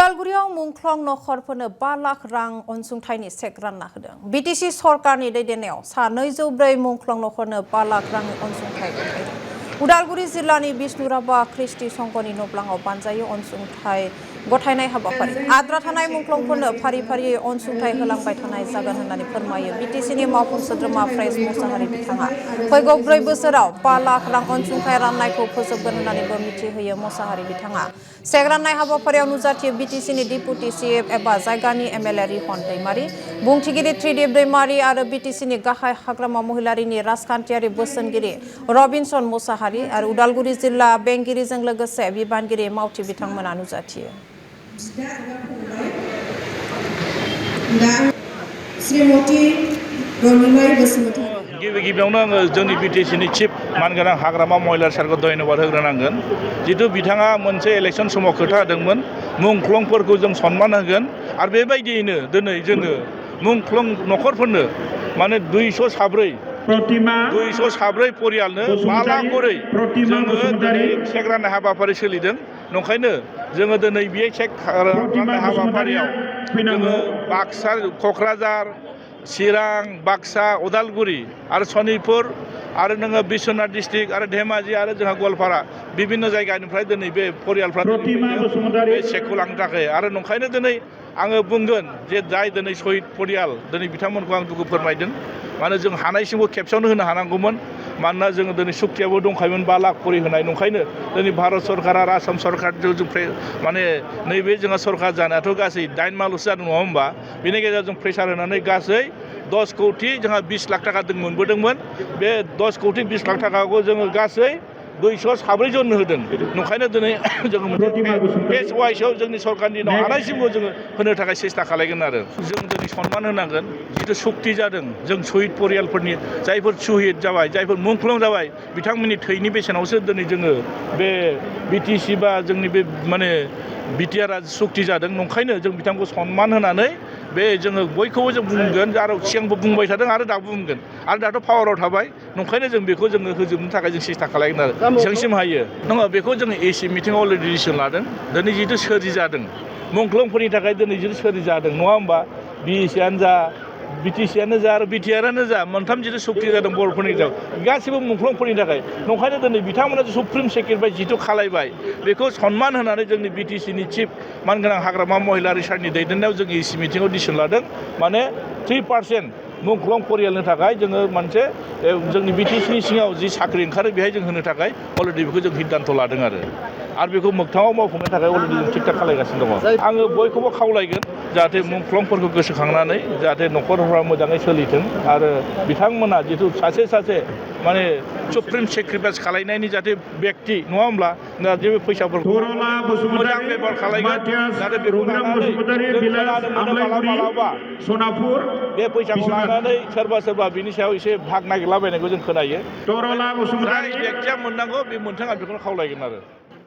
उदालगुरियाव मुंख्लं नखरफोरनो 5 लाख रां अनसुंथाइनि चेक रानना होदों। बीटीसी सरकारनि दैदेननायाव सा 204 मुंख्लं नखरनो 5 लाख रांनि अनसुंथाइ गथायदों। उदालगुरि जिल्लानि बिष्णुराभा ख्रिस्टि संघनि नब्लाङाव बानजायो अनसुंथाइ गथायनाय हाबाफारि। आद्रा थानाय मुंख्लंफोरनो फारि फारियै अनसुंथाइ होलांबाय थानाय जागोन होननानै फोरमायो बीटीसीनि मावफुं सोद्रोमा फ्रेस मोसाहारि बिथाङा। फैगौ 4 बोसोराव 5 लाख रां अनसुंथाइ राननायखौ फोजोबगोन होननानैबो मिथिहोयो मोसाहारि बिथाङा। चेक राननाय हाबाफारियाव नुजाथियो बीटीसीनि डिपुटि सीएफ एबा जायगानि एमएलए रिहन दैमारी, बुंथिगिरि त्रिदिप दैमारी आरो बीटीसीनि गाहाय हाग्रामा महिलारिनि राजखान्थियारि बोसोनगिरि रबिनसन मोसाहारि आरो उदालगुरि जिल्ला बेंगिरिजों लोगोसे बिबानगिरि मावथि बिथांमोना नुजाथियो। गिबियावनो आङो जोंनि बीटीसीनि चिफ मानगोनां हाग्रामा महिलारि सारखौ धन्यबाद होग्रोनांगोन। जितु बिथाङा मोनसे इलेक्शन समाव खोथा होदोंमोन मुंख्लंफोरखौ जों सन्मान होगोन आरो बेबायदियैनो दिनै जोङो मुंख्लं नखरफोरनो माने 204 परियालनो 5 लाख करै जोङो दिनै चेक राननाय हाबाफारि सोलिदों। नंखायनो जोङो दिनै बे चेक राननाय हाबाफारियाव जोङो बाक्सा, क'क्राझार, चिरां, बाक्सा, उदालगुरि आरो सनितपुर आरो नोङो बिश्वनाथ डिस्ट्रिक्ट आरो धेमाजि आरो जोंहा गवालपारा विभिन्न जायगानिफ्राय दिनै बे परियालफ्रा बे चेकखौ लांनो थाखाय आरो नंखायनो दिनै आङो बुंगोन जे जाय दिनै शहीद परियाल दिनै बिथांमोनखौ आं दुखु फोरमायदों। मानो जों हानायसिमबो खेबसेयावनो होनो हानांगौमोन। मानोना जोङो दिनै सुक्तियाबो दंखायोमोन 5 लाख करि होनाय। नंखायनो दिनै भारत सरकार आरो आसाम सरकारजों जों माने नैबे जोंहा सरकार जानायाथ' गासै 8 माहल'सो जादों नङा होमबा? बेनि गेजेराव जों प्रेसार होनानै गासै 10 कौटि जोंहा 20 लाख थाखा जों मोनबोदोंमोन। बे 10 कौटि 20 लाख थाखाखौ जोङो गासै 204 जननो होदों। नंखायनो दिनै जोङो फेज वाइसआव जोंनि सरकारनि उनाव हानायसिमखौ जोङो होनो थाखाय सेस्था खालायगोन आरो जों दिनै सन्मान होनांगोन। जिथु सुक्ति जादों जों शहीद परियालफोरनि जायफोर शहीद जाबाय, जायफोर मुंख्लं जाबाय, बिथांमोननि थैनि बेसेनावसो दिनै जोङो बे बीटीसी बा जोंनि बे माने बिटिआरआ सुक्ति जादों। नंखायनो जों बिथांखौ सन्मान होनानै बे जोङो बयखौबो जों बुंगोन आरो सिगांबो बुंबाय थादों आरो दाबो बुंगोन आरो दाथ' पावाराव थाबाय। नंखायनो जों बेखौ जोङो होजोबनो थाखाय जों सेस्था खालायगोन आरो जेसेबांसिम हायो। नङा बेखौ जोङो एसि मिटिंआव अलरेडि डिसिसन लादों। दिनै जिथु सोरजि जादों मुंख्लंफोरनि थाखाय दिनै जिथु सोरजि जादों नङा होमबा? बिएसिआनो जा, बीटीसीआनो जा आरो बिटिआरआनो जा, मोनथाम जिथु सुक्ति जादों बर'फोरनि गेजेराव गासिबो मुंख्लंफोरनि थाखाय। नंखायनो दिनै बिथांमोना सुप्रिम सेक्रेटारि जिथु खालायबाय बेखौ सन्मान होनानै जोंनि बीटीसीनि चिफ मानगोनां हाग्रामा महिलारि सारनि दैदेननायाव जों एसि मिटिंआव डिसिसन लादों। माने 3% मुंख्लं परियालनि थाखाय जोङो मोनसे जोंनि बीटीसीनि सिङाव जि साख्रि ओंखारो बेहाय जों होनो थाखाय अलरेडि बेखौ जों सिद्धान्त लादों आरो बेखौ मोगथाङाव मावफुंनो थाखाय अलरेडि जों थिग थाक खालायगासिनो दङ। आङो बयखौबो खावलायगोन जाहाथे मुंख्लंफोरखौ गोसोखांनानै जाहाथे नखरफोरा मोजाङै सोलिथों आरो बिथांमोना जिथु सासे माने सुप्रिम सेक्रिफाइस खालायनायनि जाहाथे बेक्ति नङा होमब्ला जाहाथे बे फैसाफोरखौ मोजां बेबहार खालायगोन जाहाथे बेखौ लानानै मालाबा बे फैसाखौ लानानै सोरबा बिनि सायाव एसे भाग नागिरलाबायनायखौ जों खोनायो। जाय बेक्तिया मोननांगौ बे मोनथों आं बेखौनो खावलायगोन आरो